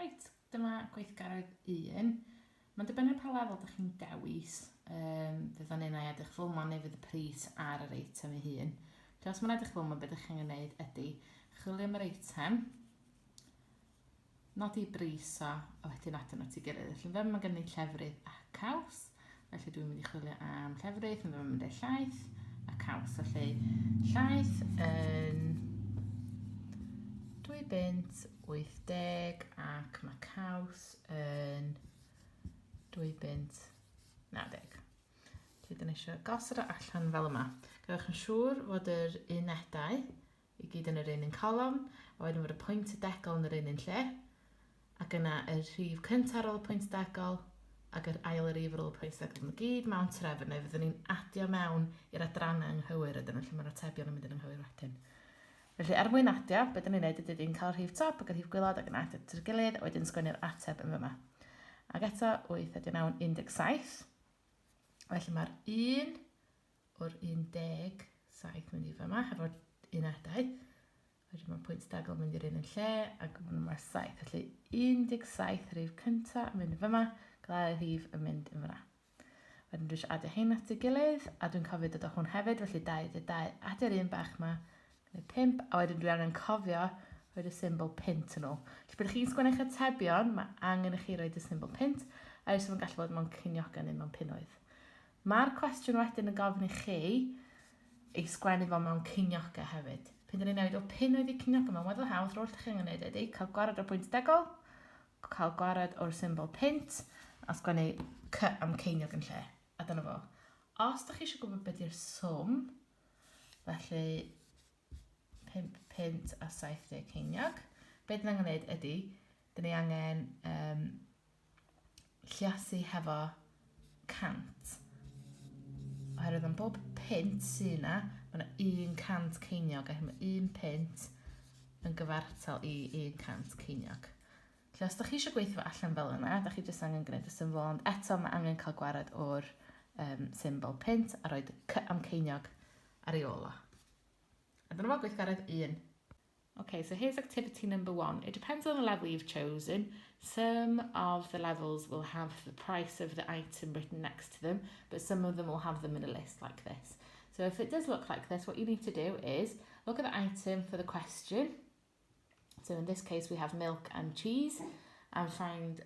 Reit, dyma gweithgaredd 1. Mae'n dibynnu pa lefel ydych chi'n dewis. Fydd o'n un ai edrych fel ma neu fydd y pris ar yr eitem ei hun. Os mae'n edrych fel ma, beth ydych chi'n gwneud ydy chwilio am yr eitem, nodi bris o wedyn adyn at ei gilydd. Felly fe mae gen i llefrith a caws. Felly dwi'n mynd i chwilio am llefrith, yn mynd i llaeth a caws. Felly llaeth yn 2.80 ac mae caws yn 2.90. Felly dyn ni eisiau gosod o allan fel yma. Gawch yn siŵr fod yr unedau i gyd yn yr un colofn, a wedyn fod y pwynt y degol yn yr un lle, ac yna y rhif cyntaf ar ôl y pwynt degol, ac yr ail y rhif ar ôl y pwynt degol. Mae gyd mewn trefn, neu fyddwn ni'n adio mewn i'r adrannau anghywir ydyn, lle mae'r atebion yn mynd yn anghywir wedyn. Felly er mwyn adio, beth ydyn ni'n neud ydy ni'n cael rhif top ac yr rhif gwylod ac yn adio at yr gilydd, a wedyn sgwennu'r ateb yn fyma. Ac eto 8 ydy 17. Felly mae'r 1 o'r 17 mynd i fyma, hefo'r unedau. Wedyn mae'r pwynt degol mynd i'r un yn lle, ac mae'r 7. Felly 17 rhif cyntaf yn mynd i fyma, gyda'r rhif yn mynd yn fyna. Wedyn dwi eisiau adio hyn at ei gilydd, a dwi'n cofio dod o hwn hefyd, felly 2, adio'r un bach yma, 5, a wedyn dwi angen cofio roed y symbol pint yn ôl. Felly byddwch chi'n sgwennu'ch atebion, mae angen i chi roed y symbol pint, a ys yn gallu bod mewn cyniogen neu mewn punnoedd. Mae'r cwestiwn wedyn yn gofyn i chi i sgwennu fel mewn cyniogen hefyd. Pan dyn ni'n newid o punnoedd i cyniogen, mae'n weddol hawdd, roedd chi'n gwneud ydy cael gwared o'r pwynt degol, cael gwared o'r symbol pint, a sgwennu c am ceiniog yn lle. A dyna fo. Os ydych chi eisiau gwybod beth yw'r swm, felly 5 pint a 70 ceiniog, beth dyn ni'n gwneud ydy, dyn ni angen lluasu hefo 100. Oherwydd am bob pint sy'n yna, mae yna 100 ceiniog, a mae 1 pint yn gyfartal i 100 ceiniog. Felly os ydych chi eisiau gweithio allan fel yna, ydych chi jyst angen gwneud y symbol, ond eto mae angen cael gwared o'r symbol pint a roed c am ceiniog ar ei ola. A dyna fo gweithgaredd 1. Okay, so here's activity number 1. It depends on the level you've chosen. Some of the levels will have the price of the item written next to them, but some of them will have them in a list like this. So if it does look like this, what you need to do is look at the item for the question. So in this case, we have milk and cheese, and find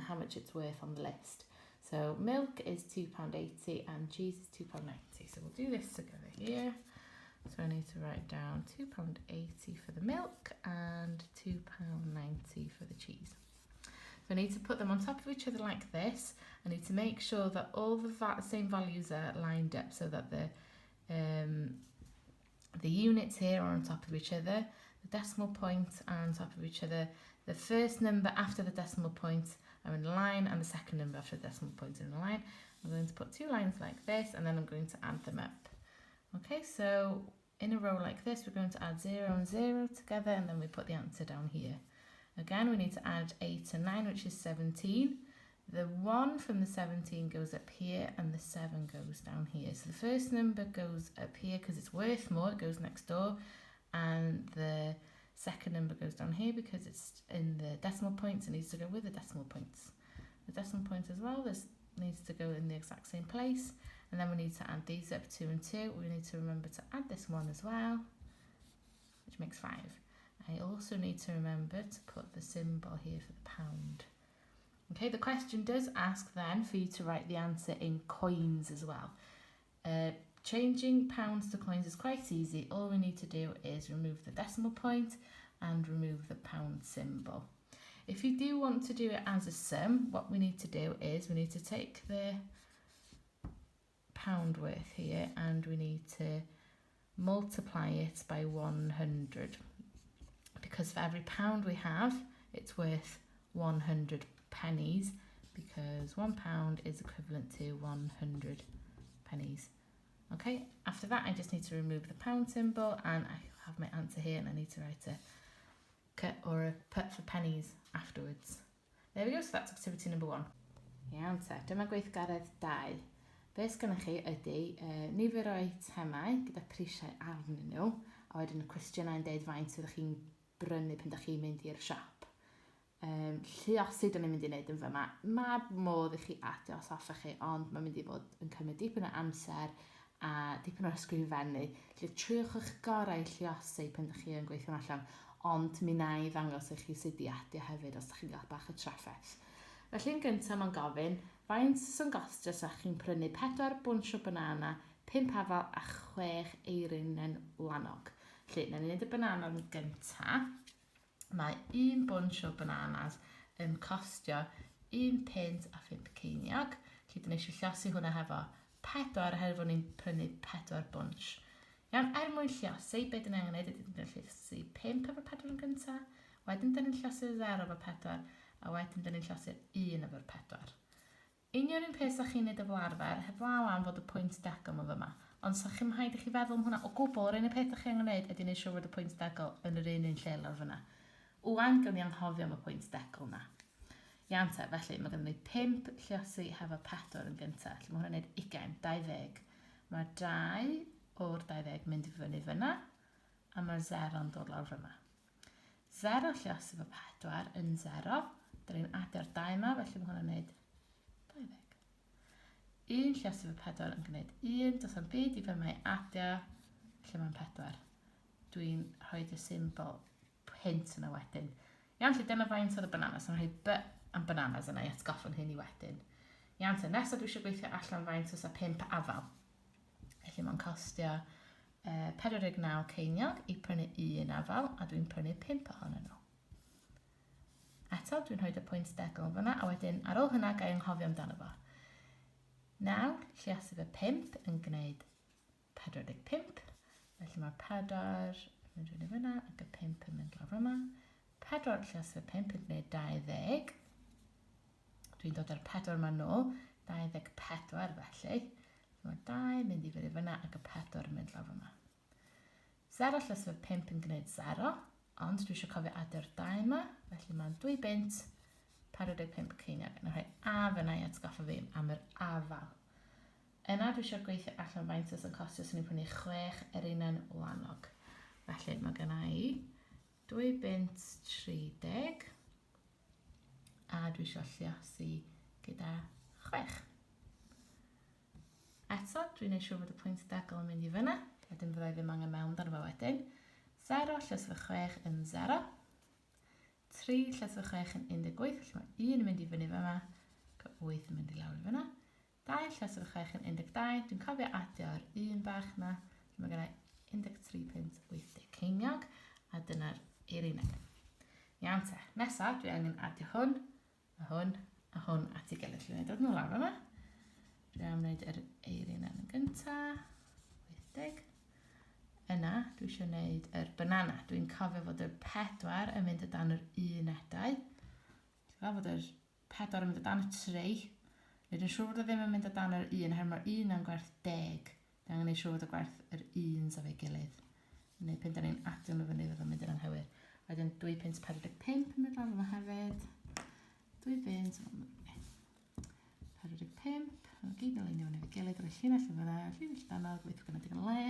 how much it's worth on the list. So milk is £2.80 and cheese is £2.90. So we'll do this together here. So I need to write down £2.80 for the milk and £2.90 for the cheese. So I need to put them on top of each other like this. I need to make sure that all the same values are lined up so that the units here are on top of each other, the decimal points are on top of each other, the first number after the decimal points are in a line, and the second number after the decimal points are in a line. I'm going to put 2 lines like this, and then I'm going to add them up. Okay, so in a row like this, we're going to add 0 and 0 together, and then we put the answer down here. Again, we need to add 8 and 9, which is 17. The 1 from the 17 goes up here, and the 7 goes down here. So the first number goes up here because it's worth more, it goes next door, and the second number goes down here because it's in the decimal points, it needs to go with the decimal points. The decimal points as well, this needs to go in the exact same place. And then we need to add these up, 2 and 2. We need to remember to add this 1 as well, which makes 5. I also need to remember to put the symbol here for the pound. Okay, the question does ask then for you to write the answer in coins as well. Changing pounds to coins is quite easy. All we need to do is remove the decimal point and remove the pound symbol. If you do want to do it as a sum, what we need to do is we need to take the pound worth here and we need to multiply it by 100, because for every pound we have, it's worth 100 pennies, because £1 is equivalent to 100 pennies. Okay, after that I just need to remove the pound symbol, and I have my answer here, and I need to write a cut or a put for pennies afterwards. There we go, so that's activity number 1. Iawn te, dyma gweithgaredd 2. Be sgynnoch chi ydy nifer o eitemau gyda prisiau arnyn nhw, a wedyn y cwestiynau'n deud faint fyddwch chi'n brynu pan ydych chi'n mynd i'r siop. lluosi dyn ni'n mynd i wneud yn fyma. Mae modd i chi adio os hoffech chi, ond mae'n mynd i fod yn cymryd dipyn o amser a dipyn o ysgrifennu. Felly triwch eich gorau i lluosi pan ydych chi yn gweithio allan, ond mi na i ddangos i chi sut i adio hefyd os ydych chi'n gael bach o trafferth. Felly yn gyntaf mae'n gofyn, faint sy'n gostio os ydych chi'n prynu 4 bwns o banana, 5 afal a 6 eirin lanog. Felly, na ni'n neud y banana yn gyntaf. Mae 1 bwns o bananas yn costio 1 pint a 5 ceiniog. Felly, dyn ni eisiau lluosi hwnna hefo 4 oherwydd ni'n prynu 4 bwns. Iawn, mwyn lluosi, beth dyn ni'n gwneud ydy dyn ni'n lluosi 5 efo 4 yn gyntaf, wedyn dyn ni'n lluosi 0 efo 4, a wedyn dyn ni'n lluosi 1 efo 4. Union un peth sy'ch chi'n neud o fel arfer, heblaw am fod y pwynt degol yma fyma. Ond sy'ch chi'n rhaid i chi feddwl am hwnna o gwbl, yr unig peth ych chi'n gwneud ydy wneud siŵr fod y pwynt degol yn yr un lle lawr fyna. Wwan gawn ni anghofio am y pwynt degol yna. Iawn te, felly mae gen ni 5 lluosi hefo 4 yn gyntaf. Felly mae hwnna'n gwneud 20, 20. Mae 2 o'r 20 mynd i fyny fyna, a mae'r 0 yn dod lawr fyna. 0 lluosi efo 4 yn 0. Dyna ni'n adio'r 2 yma, felly mae hwnna'n gwneud 20. 1 lluosi efo 4 yn gwneud 1, dos am byd i fe mae adio, lle mae'n 4. Dwi'n rhoi y symbol hint yna wedyn. Iawn, lle dyna faint oedd y bananas, yn rhoi b am bananas yna i atgoffon hyn i wedyn. Iawn, te nesaf dwi eisiau gweithio allan faint oes a 5 afal. Felly mae'n costio 49 ceiniog i prynu 1 afal, a dwi'n prynu 5 ohonyn nhw. Eto, dwi'n rhoi y pwynt degol fyna, a wedyn ar ôl hynna gael anghofio amdano fo. Nawr, lluosi fe 5 yn gwneud 45. Felly mae 4 yn mynd i fyna ac y 5 yn mynd lawr yma. 4 lluosi fe 5 yn gwneud 20. Dwi'n dod ar 4 yma nôl, 24 felly. Mae 2 mynd i fyny fyna ac y 4 yn mynd lawr yma. 0 lluosi fe 5 yn gwneud 0, ond dwi eisiau cofio adio'r 2 yma, felly mae'n 2 bint 45 ceiniog. Yna rhoi a fyna i atgoffa fi am yr afal. Yna dwi eisiau gweithio allan faint sy'n costio sy'n ni'n prynu 6 eirin lanog. Felly mae gynna i 2 bint 30 a dwi eisiau lluosi gyda 6. Eto, dwi'n neud siŵr bod y pwynt degol yn mynd i fyna, wedyn fyddai ddim angen mewn dan fo wedyn. 0 lluosi fe 6 yn 0. 3 lluosi fe 6 yn 18, felly mae 1 yn mynd i fyny fyma, ac 8 yn mynd i lawr i fyna. 2 lluosi fe 6 yn 12, dwi'n cofio adio'r 1 bach yna, mae gennau 13.80 ceiniog, a dyna'r eirinau. Iawn te, nesaf dwi angen adio hwn, a hwn, a hwn at ei gilydd. Dwi'n dod nhw lawr yma. Dwi am wneud yr eirinau yn gyntaf, 80. Yna, dwi eisiau gwneud yr banana. Dwi'n cofio fod yr 4 yn mynd o dan yr 1 edau. Dwi'n cofio fod yr 4 yn mynd o dan y 3. Dwi'n siŵr fod o ddim yn mynd o dan yr 1, her mae'r 1 yn gwerth 10. Dwi'n angen gwneud siŵr fod o gwerth yr 1 sef ei gilydd. Neu pen da ni'n adio nhw fyny fydd o'n mynd yn anghywir. Wedyn 2.45 yn mynd lawr yma hefyd. 2 pint 45. Mae'n gyd yn leinio fyny fe gilydd ar y llinell yn fyna. Llinell danog, gweithio gyda digon le.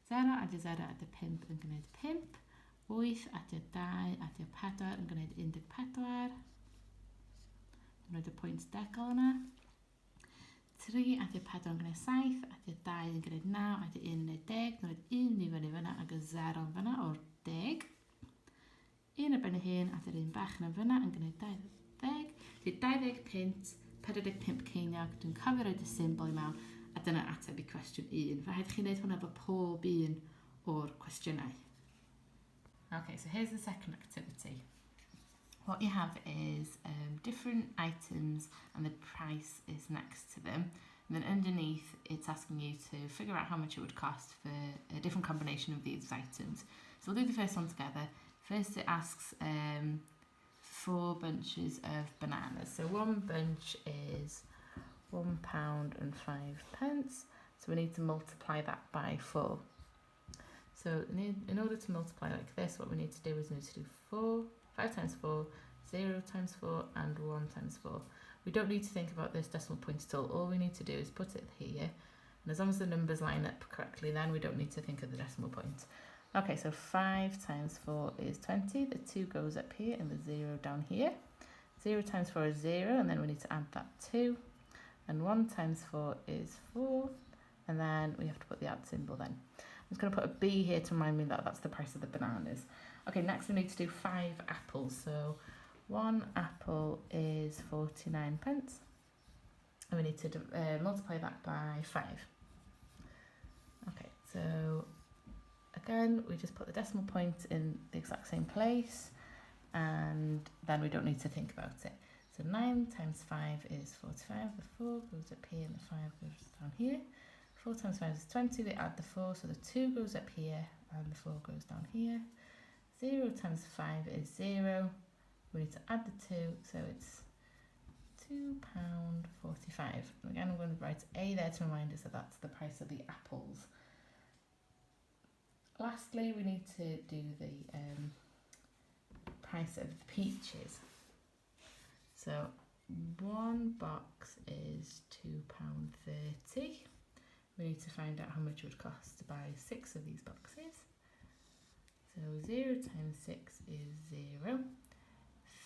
0 adio 0 adio 5 yn gwneud 5. 8 adio 2 adio 4 yn gwneud 14. Dwi'n rhoi y pwynt degol yna. 3 adio 4 yn gwneud 7, adio 2 yn gwneud 9, adio 1 yn gwneud 10. Dwi'n rhoi 1 i fyny fyna ac y 0 yn fyna o'r 10. 1 ar ben y hun, adio'r 1 bach yn fyna yn gwneud 20. Felly 20 pint, 45 ceiniog. Dwi'n cofio roed y symbol i mewn. A dyna ateb i cwestiwn 1. Fe rhaid chi wneud hwnna efo pob un o'r cwestiynau. Okay, so here's the second activity. What you have is different items and the price is next to them. And then underneath, it's asking you to figure out how much it would cost for a different combination of these items. So we'll do the first one together. First, it asks 4 bunches of bananas. So one bunch is £1.05. So we need to multiply that by 4. So in order to multiply like this, what we need to do is we need to do 5 times 4, 0 times 4, and 1 times 4. We don't need to think about this decimal point at all. All we need to do is put it here. And as long as the numbers line up correctly, then we don't need to think of the decimal point. Okay, so 5 times 4 is 20. The 2 goes up here and the 0 down here. 0 times 4 is 0, and then we need to add that 2. And 1 times 4 is 4, and then we have to put the add symbol then. I'm just going to put a B here to remind me that that's the price of the bananas. Okay, next we need to do 5 apples. So 1 apple is 49 pence. And we need to multiply that by 5. Okay, so again, we just put the decimal point in the exact same place, and then we don't need to think about it. So 9 times 5 is 45, the 4 goes up here and the 5 goes down here. 4 times 5 is 20, we add the 4, so the 2 goes up here and the 4 goes down here. 0 times 5 is 0, we need to add the 2, so it's £2.45. And again, I'm going to write A there to remind us that that's the price of the apples. Lastly, we need to do the price of the peaches. So 1 box is £2.30. We need to find out how much it would cost to buy 6 of these boxes. So 0 times 6 is 0.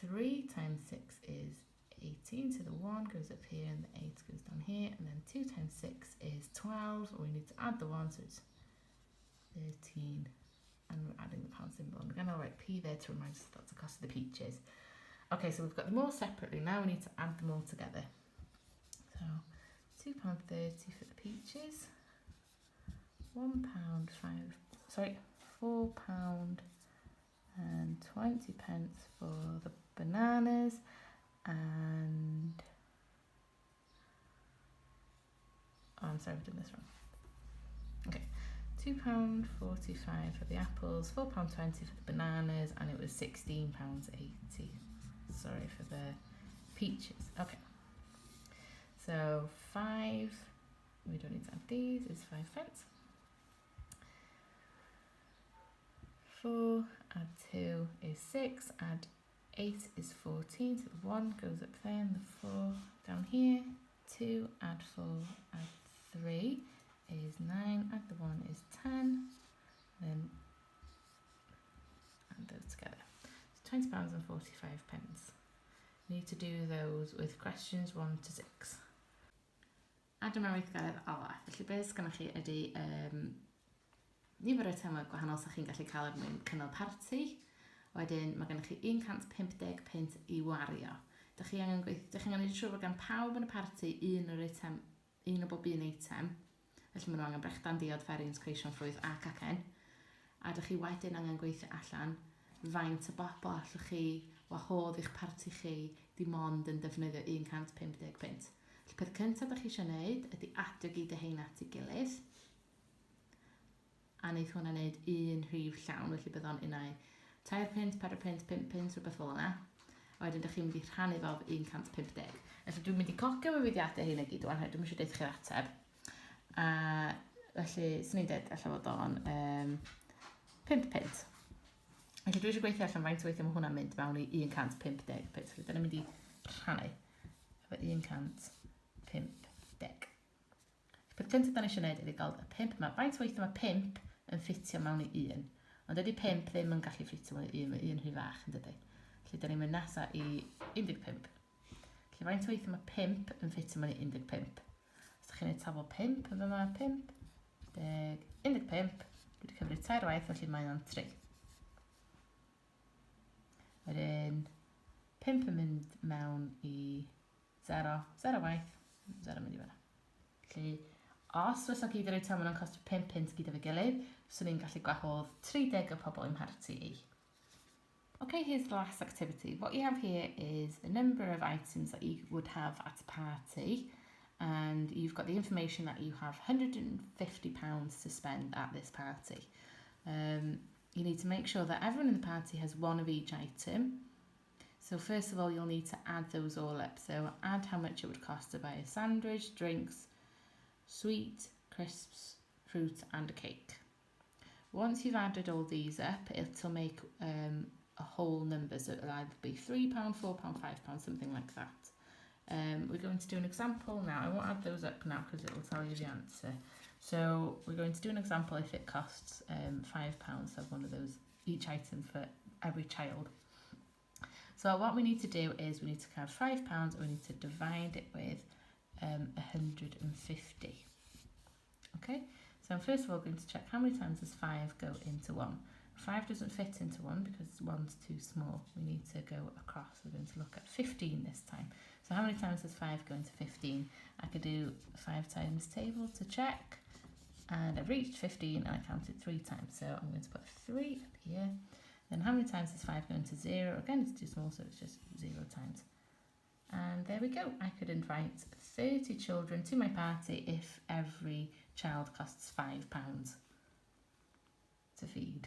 3 times 6 is 18, so the 1 goes up here and the 8 goes down here, and then 2 times 6 is 12. We need to add the 1, so it's 13, and we're adding the pound symbol. And again, I'll write P there to remind us that that's the cost of the peaches. Okay, so we've got them all separately. Now we need to add them all together. So £2.30 for the peaches, £4 and 20 pence for the bananas, and I'm sorry, I've done this wrong. Okay, £2.45 for the apples, £4.20 for the bananas, and it was £16.80. Sorry, for the peaches. Okay, so 5, we don't need to add these, is 5 pence. 4 add 2 is 6, add 8 is 14, so the 1 goes up there and the 4 down here. 2 add 4 add 3 is 9, add the 1 is 10, then add those together. So £20 and 45 pence. Need to do those with questions 1 to 6. Adam ar weithgaredd ola. Felly beth sgynnoch chi ydy nifer o eitemau gwahanol sy'ch chi'n gallu cael er mwyn cynnal parti. Wedyn mae gennych chi 150 pint i wario. Dych chi angen gwneud siŵr bod gan pawb yn y parti un o bob un eitem. Felly maen nhw angen brechdan, diod, ferins, creision, ffrwyth a cacen. A dych chi wedyn angen gweithio allan faint o bobl allwch chi wahodd i'ch parti chi dim ond yn defnyddio 150 pint. Felly peth cyntaf ydych chi eisiau gwneud ydy adio gyd y hein at ei gilydd. A wneud hwnna wneud un rhif llawn, felly bydd o'n unau 3 pint, 4 pint, 5 pint, rhywbeth fel yna. A wedyn ydych chi'n mynd i rhannu fel 150. Felly dwi'n mynd i cocio mywyddiadau hyn i gyd o'n, dwi'n eisiau deud chi'r ateb. A felly, sy'n ni'n dweud, allan fod o'n 5 pint. Felly dwi eisiau gweithio allan faint o weithio mae hwnna'n mynd mewn i 150 pint. Felly dyna'n mynd i rhannu efo 150. Peth cyntaf da ni eisiau gwneud ydy gael y 5 yma. Faint o weithio mae 5 yn ffitio mewn i 1. Ond dydy 5 ddim yn gallu ffitio mewn i 1, mae 1 rhy fach yn dydy. Felly da ni'n mynd nesaf i 15. Felly faint o weithio mae 5 yn ffitio mewn i 15. Os da chi'n gwneud tafel 5, yma 5, 10, 15. Dwi wedi cyfri 3 waith, felly mae o'n 3. Wedyn 5 yn mynd mewn i 0, 0 waith, 0 mynd i fyna. Felly, os fysa gyd yr eitem yn costio 5 pint gyda fy gilydd, so ni'n gallu gwahodd 30 o pobl i'n parti i. Okay, here's the last activity. What you have here is the number of items that you would have at a party, and you've got the information that you have £150 to spend at this party. You need to make sure that everyone in the party has one of each item. So first of all, you'll need to add those all up. So add how much it would cost to buy a sandwich, drinks, sweet, crisps, fruit and a cake. Once you've added all these up, it'll make a whole number. So it'll either be £3, £4, £5, something like that. We're going to do an example now. I won't add those up now because it will tell you the answer. So we're going to do an example if it costs £5 to have one of those, each item for every child. So what we need to do is we need to have £5 and we need to divide it with 150. Okay, so I'm first of all going to check how many times does 5 go into 1. 5 doesn't fit into 1 because 1's too small. We need to go across. We're going to look at 15 this time. So how many times does 5 go into 15? I could do 5 times table to check. And I've reached 15 and I counted 3 times. So I'm going to put 3 up here. Then how many times does 5 go into 0? Again, it's too small, so it's just 0 times. And there we go. I could invite 30 children to my party if every child costs £5 to feed.